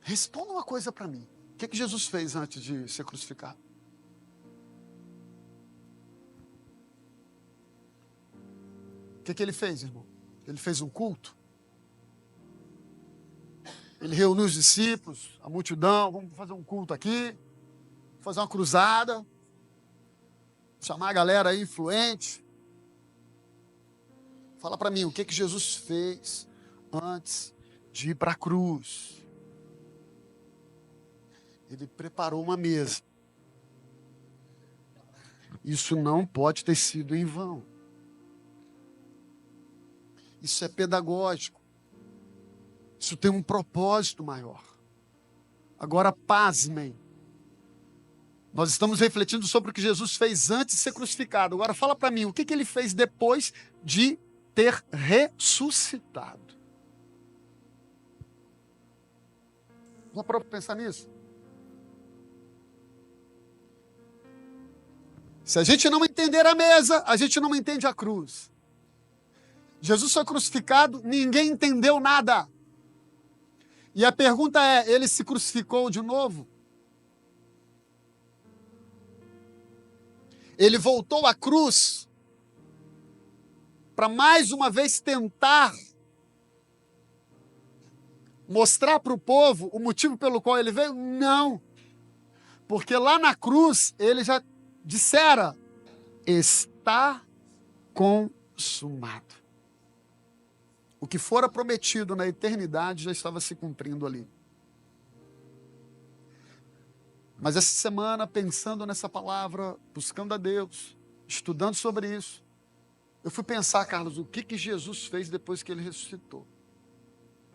Responda uma coisa para mim. O que Jesus fez antes de ser crucificado? O que ele fez, irmão? Ele fez um culto? Ele reuniu os discípulos, a multidão, vamos fazer um culto aqui, fazer uma cruzada, chamar a galera aí influente. Fala para mim, o que Jesus fez antes de ir para a cruz? Ele preparou uma mesa. Isso não pode ter sido em vão. Isso é pedagógico. Isso tem um propósito maior. Agora, pasmem. Nós estamos refletindo sobre o que Jesus fez antes de ser crucificado. Agora, fala para mim, o que ele fez depois de ter ressuscitado? Já parou para pensar nisso? Se a gente não entender a mesa, a gente não entende a cruz. Jesus foi crucificado, ninguém entendeu nada. E a pergunta é, ele se crucificou de novo? Ele voltou à cruz para mais uma vez tentar mostrar para o povo o motivo pelo qual ele veio? Não. Porque lá na cruz ele já dissera, está consumado. O que fora prometido na eternidade já estava se cumprindo ali. Mas essa semana, pensando nessa palavra, buscando a Deus, estudando sobre isso, eu fui pensar, Carlos, o que Jesus fez depois que ele ressuscitou?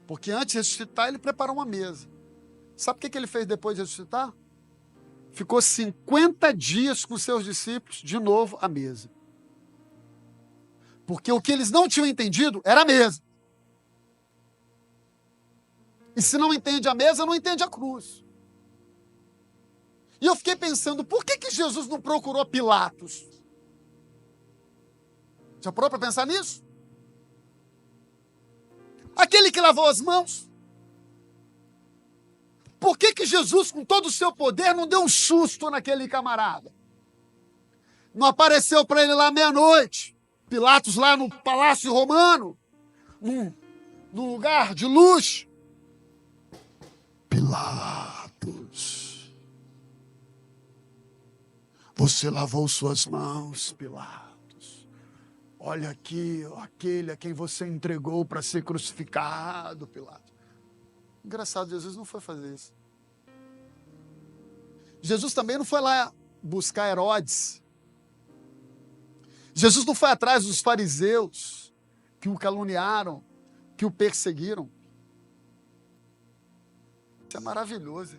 Porque antes de ressuscitar, ele preparou uma mesa. Sabe o que ele fez depois de ressuscitar? Ficou 50 dias com seus discípulos, de novo, à mesa. Porque o que eles não tinham entendido era a mesa. E se não entende a mesa, não entende a cruz. E eu fiquei pensando, por que Jesus não procurou Pilatos? Já parou para pensar nisso? Aquele que lavou as mãos. Por que Jesus, com todo o seu poder, não deu um susto naquele camarada? Não apareceu para ele lá meia-noite, Pilatos lá no Palácio Romano, num lugar de luxo. Pilatos, você lavou suas mãos, Pilatos. Olha aqui, aquele a quem você entregou para ser crucificado, Pilatos. Engraçado, Jesus não foi fazer isso. Jesus também não foi lá buscar Herodes. Jesus não foi atrás dos fariseus que o caluniaram, que o perseguiram. Isso é maravilhoso.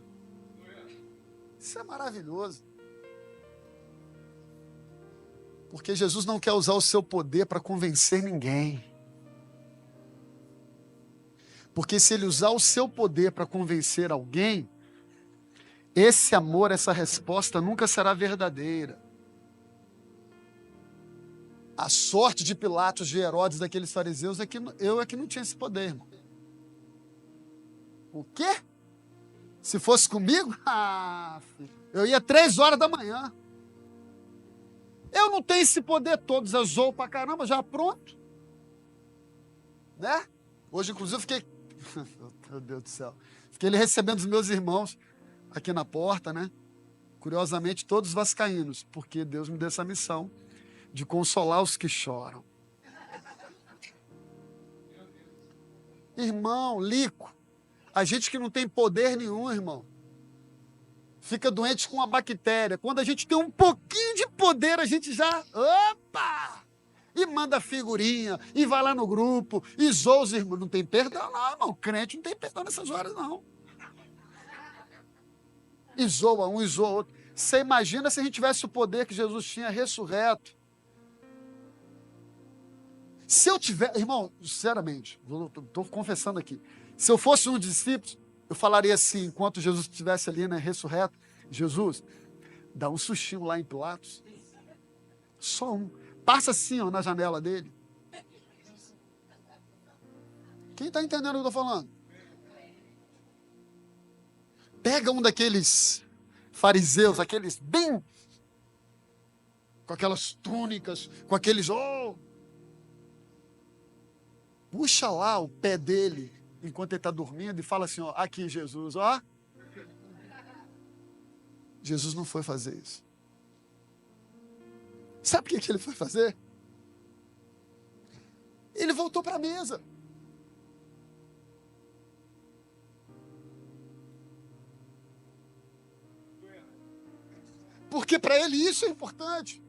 Isso é maravilhoso. Porque Jesus não quer usar o seu poder para convencer ninguém. Porque se ele usar o seu poder para convencer alguém, esse amor, essa resposta nunca será verdadeira. A sorte de Pilatos, de Herodes, daqueles fariseus, é que eu é que não tinha esse poder, irmão. O quê? Se fosse comigo, filho, eu ia 3 horas da manhã. Eu não tenho esse poder todo, já zoou pra caramba, já pronto. Né? Hoje, inclusive, fiquei... Meu Deus do céu. Fiquei recebendo os meus irmãos aqui na porta, né? Curiosamente, todos vascaínos, porque Deus me deu essa missão de consolar os que choram. Irmão, Lico, a gente que não tem poder nenhum, irmão, fica doente com uma bactéria. Quando a gente tem um pouquinho de poder, a gente já... Opa! E manda figurinha, e vai lá no grupo, e zoa os irmãos. Não tem perdão, não, irmão. Crente não tem perdão nessas horas, não. E zoa um, e zoa outro. Você imagina se a gente tivesse o poder que Jesus tinha ressurreto. Se eu tiver... Irmão, sinceramente, estou confessando aqui. Se eu fosse um dos discípulos, eu falaria assim, enquanto Jesus estivesse ali, né, ressurreto, Jesus, dá um sustinho lá em Pilatos. Só um. Passa assim, ó, na janela dele. Quem está entendendo o que eu estou falando? Pega um daqueles fariseus, aqueles bem, com aquelas túnicas, com aqueles, puxa lá o pé dele, enquanto ele está dormindo, e fala assim, ó, aqui Jesus, ó. Jesus não foi fazer isso. Sabe o que ele foi fazer? Ele voltou para a mesa. Porque para ele isso é importante.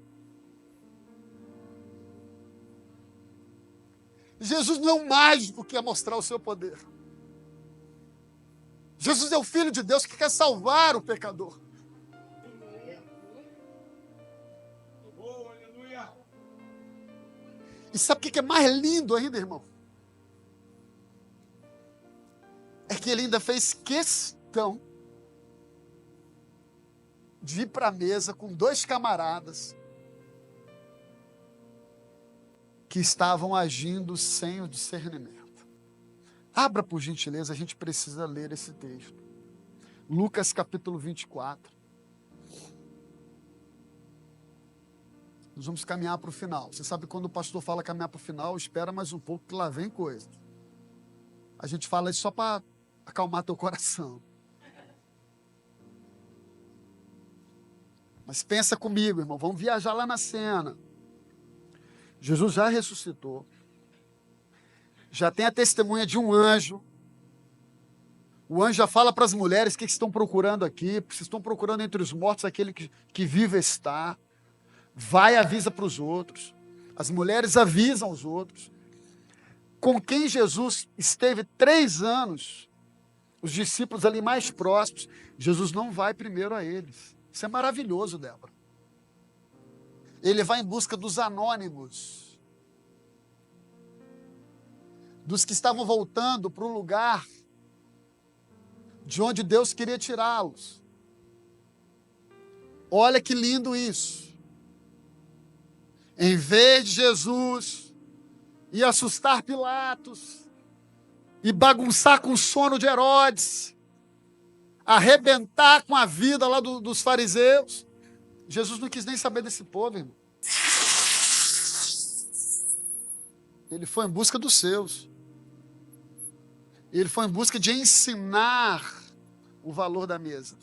Jesus não é um mágico que quer mostrar o seu poder. Jesus é o Filho de Deus que quer salvar o pecador. E sabe o que é mais lindo ainda, irmão? É que ele ainda fez questão de ir para a mesa com 2 camaradas que estavam agindo sem o discernimento. Abra, por gentileza, a gente precisa ler esse texto. Lucas capítulo 24. Nós vamos caminhar para o final. Você sabe quando o pastor fala caminhar para o final, espera mais um pouco que lá vem coisa. A gente fala isso só para acalmar teu coração. Mas pensa comigo, irmão, vamos viajar lá na cena. Jesus já ressuscitou. Já tem a testemunha de um anjo. O anjo já fala para as mulheres o que estão procurando aqui. Vocês estão procurando entre os mortos aquele que vive está. Vai e avisa para os outros. As mulheres avisam os outros. Com quem Jesus esteve 3 anos, os discípulos ali mais próximos, Jesus não vai primeiro a eles. Isso é maravilhoso, Débora. Ele vai em busca dos anônimos, dos que estavam voltando para o lugar de onde Deus queria tirá-los. Olha que lindo isso. Em vez de Jesus ir assustar Pilatos e bagunçar com o sono de Herodes, arrebentar com a vida lá dos fariseus, Jesus não quis nem saber desse povo, irmão. Ele foi em busca dos seus. Ele foi em busca de ensinar o valor da mesa.